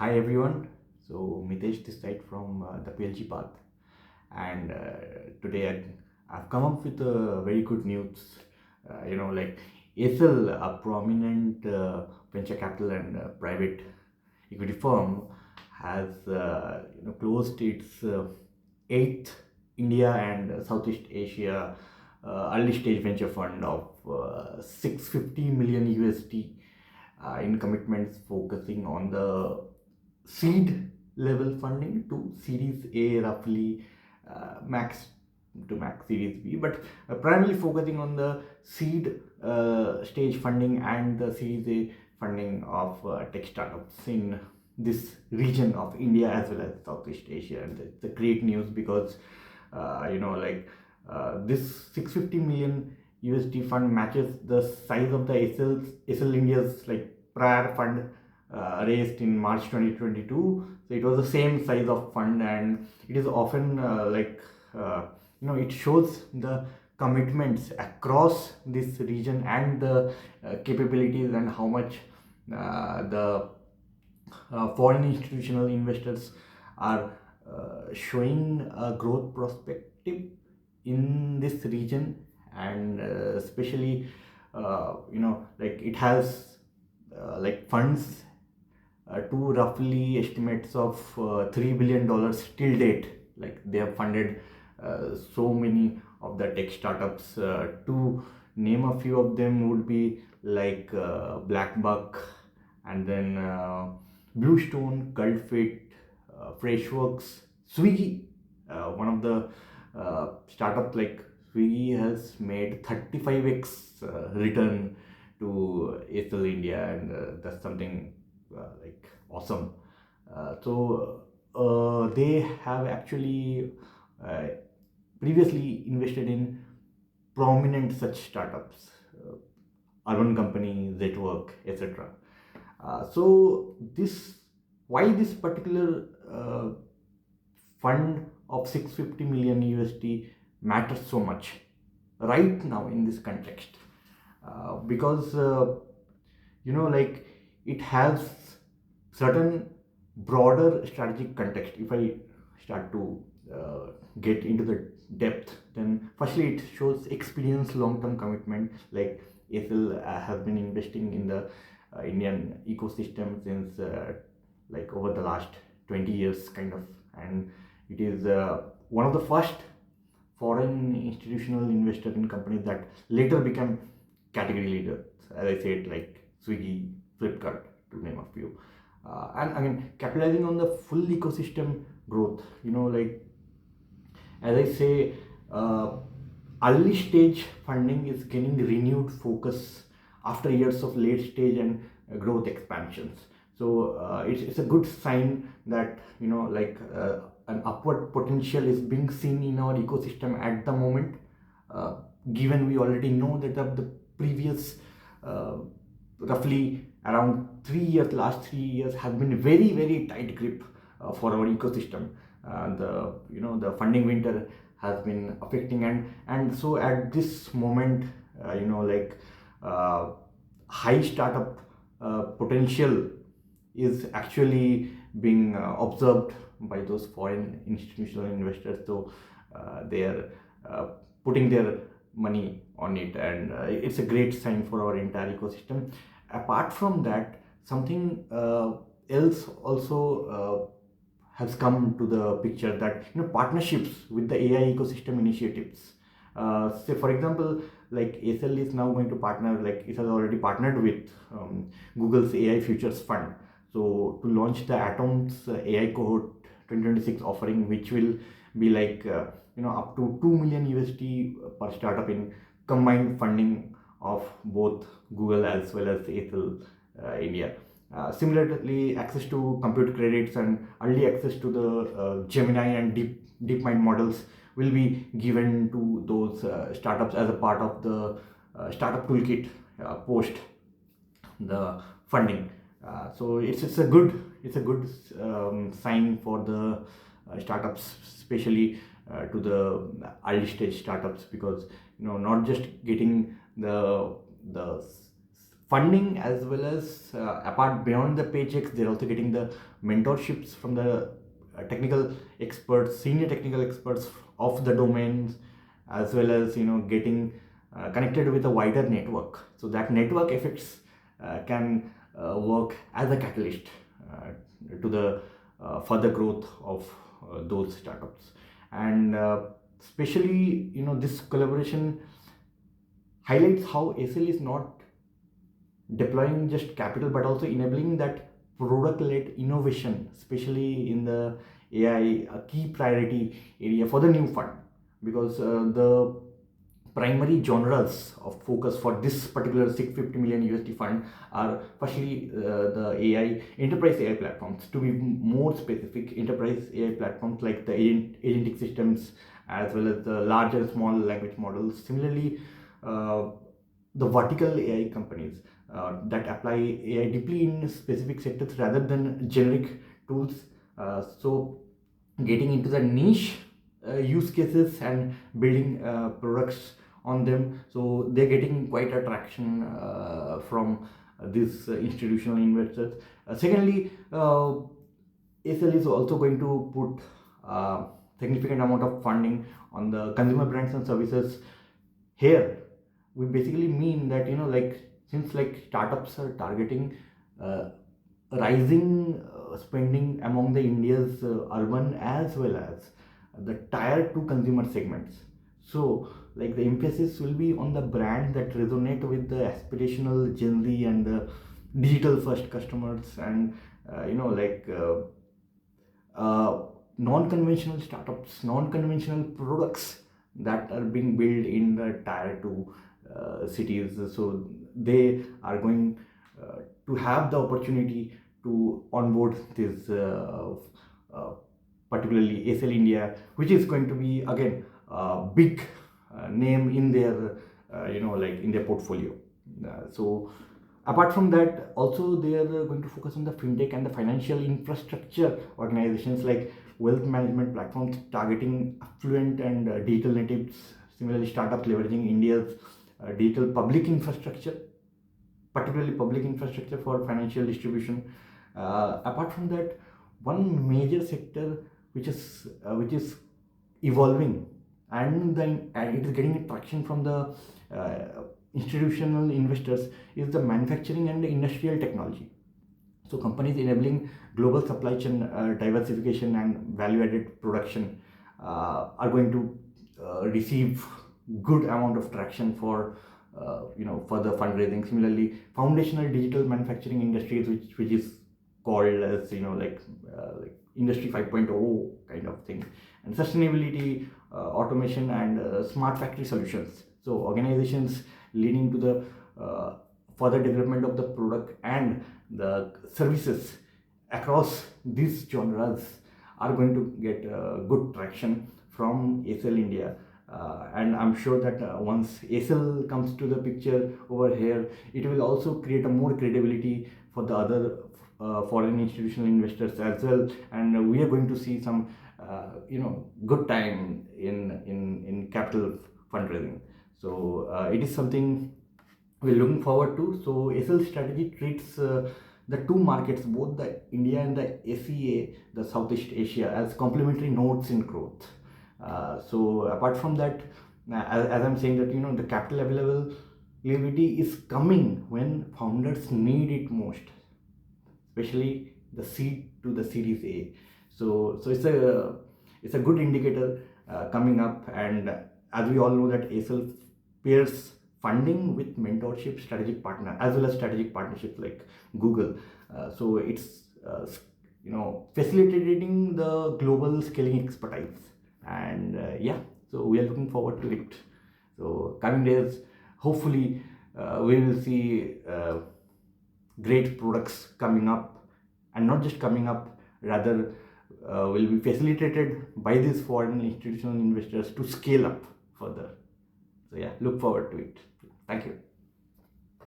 Hi everyone. So Mitesh this side from the PLG-Path, and today I've come up with a very good news. Like Accel, a prominent venture capital and private equity firm, has closed its eighth India and Southeast Asia early stage venture fund of 650 million USD in commitments focusing on the seed level funding to Series A, roughly max to max Series B, but primarily focusing on the seed stage funding and the Series A funding of tech startups in this region of India as well as Southeast Asia. And it's a great news because this 650 million USD fund matches the size of the SL India's like prior fund raised in March 2022. So it was the same size of fund, and it is often it shows the commitments across this region and the capabilities and how much the foreign institutional investors are showing a growth perspective in this region, and especially like it has like funds to roughly estimates of $3 billion till date. Like they have funded so many of the tech startups. To name a few of them would be like Blackbuck, and then Bluestone, Cultfit, Freshworks, Swiggy. One of the startup like Swiggy has made 35x return to Accel India, and that's something like awesome. They have actually uh, previously invested in prominent such startups, Urban Company, Zetwork, etc. So this why this particular fund of 650 million USD matters so much right now in this context, because like it has certain broader strategic context. If I start to get into the depth, then firstly it shows experience, long-term commitment. Like Accel has been investing in the Indian ecosystem since like over the last 20 years kind of, and it is one of the first foreign institutional investor in companies that later became category leaders, as I said, like Swiggy, Flipkart, to name a few. And again, capitalizing on the full ecosystem growth, like as I say, early stage funding is gaining renewed focus after years of late stage and growth expansions. So it's a good sign that an upward potential is being seen in our ecosystem at the moment. Uh, Given we already know that the previous uh, roughly around 3 years, last 3 years have been very very tight grip for our ecosystem. The funding winter has been affecting, and so at this moment, uh, high startup potential is actually being observed by those foreign institutional investors. So they are uh, putting their money on it, and it's a great sign for our entire ecosystem. Apart from that, something else also has come to the picture, that partnerships with the AI ecosystem initiatives. Say for example, like Accel is now going to partner, like it has already partnered with Google's AI Futures Fund. So to launch the Atoms AI Cohort 2026 offering, which will be like up to 2 million USD per startup in combined funding of both Google as well as Accel India. Similarly, access to compute credits and early access to the Gemini and DeepMind models will be given to those startups as a part of the startup toolkit post the funding. So it's a good sign for the startups, especially to the early stage startups, because not just getting the funding, as well as apart beyond the paychecks, they're also getting the mentorships from the technical experts, senior technical experts of the domains, as well as getting connected with a wider network. So that network effects can work as a catalyst to the further growth of those startups. And especially this collaboration highlights how ACL is not deploying just capital but also enabling that product led innovation, especially in the AI, a key priority area for the new fund. Because the primary genres of focus for this particular 650 million USD fund are firstly the AI, enterprise AI platforms. To be more specific, enterprise AI platforms like the agentic systems, as well as the larger small language models. Similarly, the vertical AI companies that apply AI deeply in specific sectors rather than generic tools. So getting into the niche use cases and building products on them. So they're getting quite attraction from these institutional investors. Secondly, ASL is also going to put significant amount of funding on the consumer brands and services. Here we basically mean that since startups are targeting uh, rising spending among the India's urban as well as the tier 2 consumer segments. So the emphasis will be on the brands that resonate with the aspirational Gen Z and the digital first customers, and uh, non-conventional startups, non-conventional products that are being built in the tier 2 cities. So they are going to have the opportunity to onboard this uh, particularly ASL India, which is going to be again a big name in their in their portfolio. So apart from that, also they are going to focus on the fintech and the financial infrastructure organizations like wealth management platforms targeting affluent and digital natives. Similarly, startups leveraging India's digital public infrastructure, particularly public infrastructure for financial distribution. Apart from that, one major sector which is evolving, and it is getting traction from the institutional investors, is the manufacturing and industrial technology. So companies enabling global supply chain diversification and value added production are going to receive good amount of traction for for the fundraising. Similarly, foundational digital manufacturing industries, which is called as like industry 5.0 kind of thing, and sustainability, automation, and smart factory solutions. So organizations leading to the further development of the product and the services across these genres are going to get good traction from ASL India. And I'm sure that once ASL comes to the picture over here, it will also create a more credibility for the other foreign institutional investors as well, and we are going to see some good time in capital fundraising. So it is something we're looking forward to. So ASL strategy treats the two markets, both the India and the ACA, the Southeast Asia, as complementary nodes in growth. So apart from that, as I'm saying that the capital availability is coming when founders need it most, especially the seed to the Series A. So it's a good indicator coming up, and as we all know that ASL pairs funding with mentorship, strategic partner, as well as strategic partnerships like Google. So it's facilitating the global scaling expertise, and yeah, so we are looking forward to it. So coming days, hopefully, we will see great products coming up, and not just coming up, rather will be facilitated by these foreign institutional investors to scale up further. So yeah, look forward to it. Thank you.